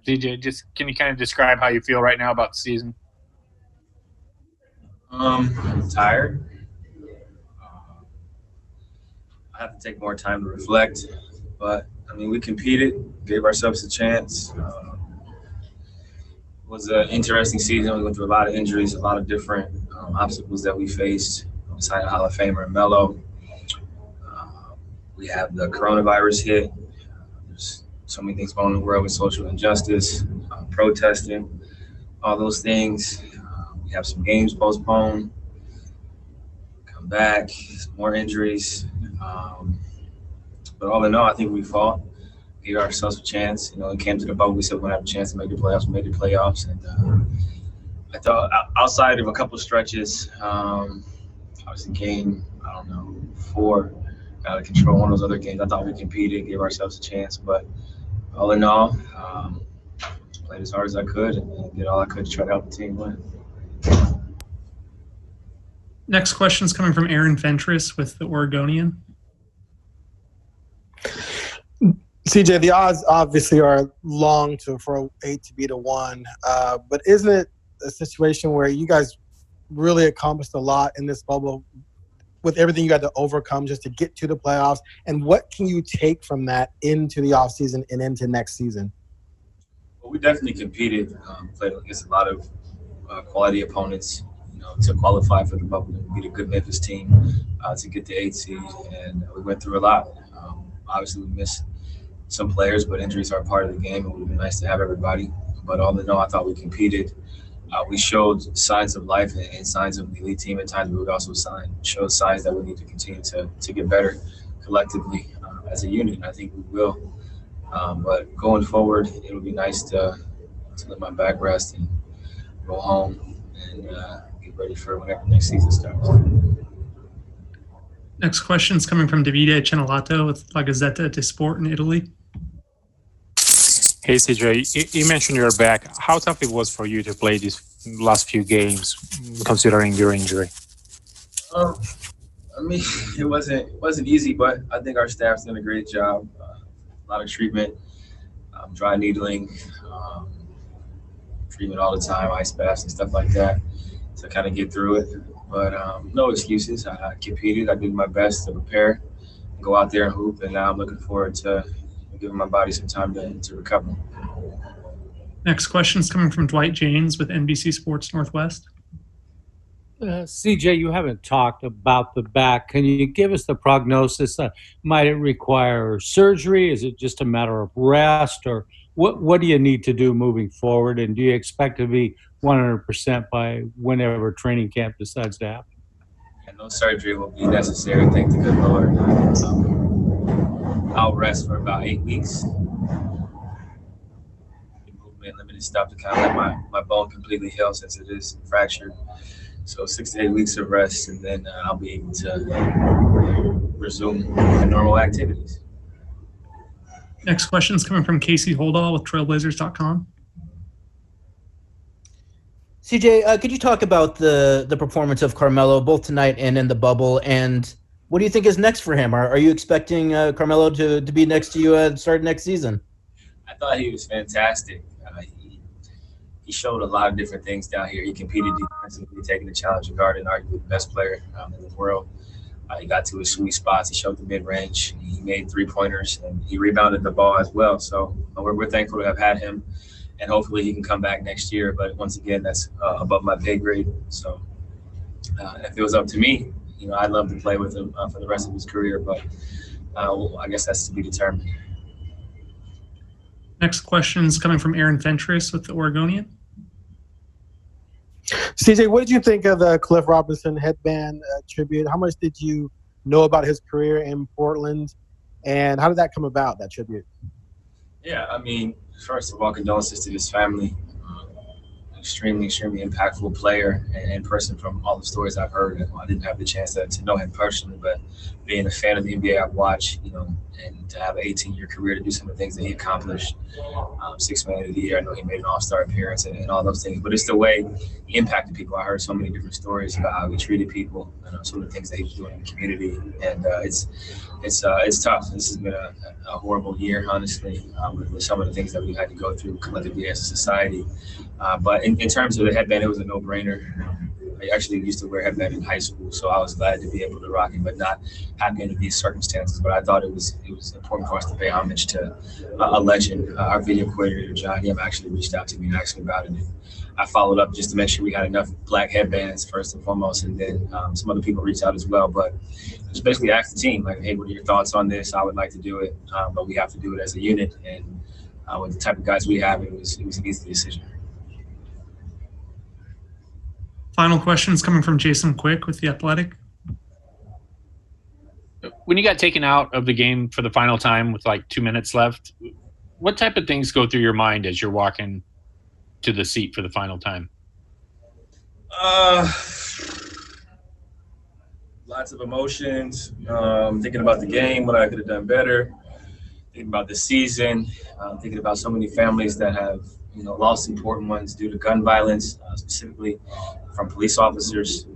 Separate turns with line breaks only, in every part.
DJ, just can you kind of describe how you feel right now about the season?
Tired. I have to take more time to reflect, but I mean, we competed, gave ourselves a chance. It was an interesting season. We went through a lot of injuries, a lot of different obstacles that we faced. Signing Hall of Famer Melo. We have the coronavirus hit. There's so many things going on in the world with social injustice, protesting, all those things. We have some games postponed. Come back, some more injuries. But all in all, I think we fought, gave ourselves a chance. You know, it came to the bubble. We said we're going to have a chance to make the playoffs. We made the playoffs. And I thought outside of a couple stretches, obviously game, 4, out of control. One of those other games, I thought we competed, gave ourselves a chance. But all in all, played as hard as I could and did all I could to try to help the team win.
Next question is coming from Aaron Fentress with the Oregonian.
CJ, the odds obviously are long for 8 to be to 1, but isn't it a situation where you guys really accomplished a lot in this bubble with everything you got to overcome just to get to the playoffs? And what can you take from that into the offseason and into next season?
Well, we definitely competed, played against a lot of quality opponents, to qualify for the bubble and beat a good Memphis team to get the 8th seed. And we went through a lot. Obviously, we missed some players, but injuries are part of the game. It would have been nice to have everybody. But all in all, I thought we competed. We showed signs of life and signs of the elite team at times. We would also show signs that we need to continue to get better collectively as a unit. I think we will. But going forward, it would be nice to let my back rest and go home and get ready for whenever next season starts.
Next question is coming from Davide Cenelato with La Gazzetta dello Sport in Italy.
Hey, CJ, you mentioned you're back. How tough it was for you to play these last few games, considering your injury?
It wasn't easy, but I think our staff's done a great job. A lot of treatment, dry needling, treatment all the time, ice baths and stuff like that to kind of get through it. But no excuses. I competed. I did my best to prepare, go out there and hoop, and now I'm looking forward to giving my body some time to recover.
Next question is coming from Dwight James with NBC Sports Northwest.
CJ, you haven't talked about the back. Can you give us the prognosis? Might it require surgery? Is it just a matter of rest? Or what do you need to do moving forward? And do you expect to be 100% by whenever training camp decides to happen?
And no surgery will be necessary, thank the good Lord. I'll rest for about 8 weeks. Movement, limited stuff to kind of let my bone completely heal since it is fractured. So 6 to 8 weeks of rest, and then I'll be able to resume my normal activities.
Next question is coming from Casey Holdall with Trailblazers.com.
CJ, could you talk about the performance of Carmelo both tonight and in the bubble, and what do you think is next for him? Are you expecting Carmelo to be next to you start next season?
I thought he was fantastic. He showed a lot of different things down here. He competed defensively, taking the challenge of guard and arguably the best player in the world. He got to his sweet spots. He showed the mid-range. He made three-pointers, and he rebounded the ball as well. So we're thankful to have had him, and hopefully he can come back next year. But once again, that's above my pay grade. So if it was up to me, I'd love to play with him for the rest of his career. But I guess that's to be determined.
Next question is coming from Aaron Fentress with the Oregonian.
CJ, what did you think of the Cliff Robertson headband tribute? How much did you know about his career in Portland, and how did that come about, that tribute?
Yeah, first of all, condolences to his family. Extremely impactful player and person from all the stories I've heard. I didn't have the chance to know him personally, but being a fan of the NBA, I've watched, and to have an 18-year career to do some of the things that he accomplished. 6th man of the year. I know he made an all-star appearance and all those things, but it's the way he impacted people. I heard so many different stories about how he treated people, some of the things that he was doing in the community, and it's tough. This has been a horrible year, honestly, with some of the things that we've had to go through collectively as a society. But in terms of the headband, it was a no-brainer. I actually used to wear headband in high school, so I was glad to be able to rock it, but not happy under these circumstances. But I thought it was important for us to pay homage to a legend. Our video coordinator, John, he actually reached out to me and asked me about it. And I followed up just to make sure we had enough black headbands first and foremost, and then some other people reached out as well. But just basically asked the team, like, hey, what are your thoughts on this? I would like to do it, but we have to do it as a unit. And with the type of guys we have, it was an easy decision.
Final questions coming from Jason Quick with The Athletic.
When you got taken out of the game for the final time with like 2 minutes left, what type of things go through your mind as you're walking to the seat for the final time?
Lots of emotions, thinking about the game, what I could have done better, thinking about the season, thinking about so many families that have lost important ones due to gun violence, specifically from police officers.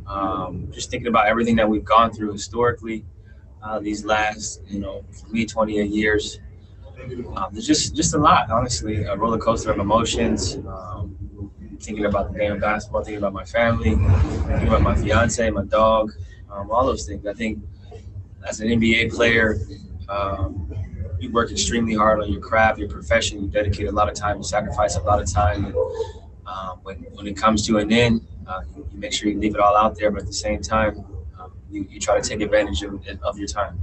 Just thinking about everything that we've gone through historically these last, for me, 28 years. There's just a lot, honestly, a roller coaster of emotions. Thinking about the game of basketball, thinking about my family, thinking about my fiance, my dog, all those things. I think as an NBA player, you work extremely hard on your craft, your profession. You dedicate a lot of time, you sacrifice a lot of time. And when it comes to an end, you make sure you leave it all out there, but at the same time, you try to take advantage of your time.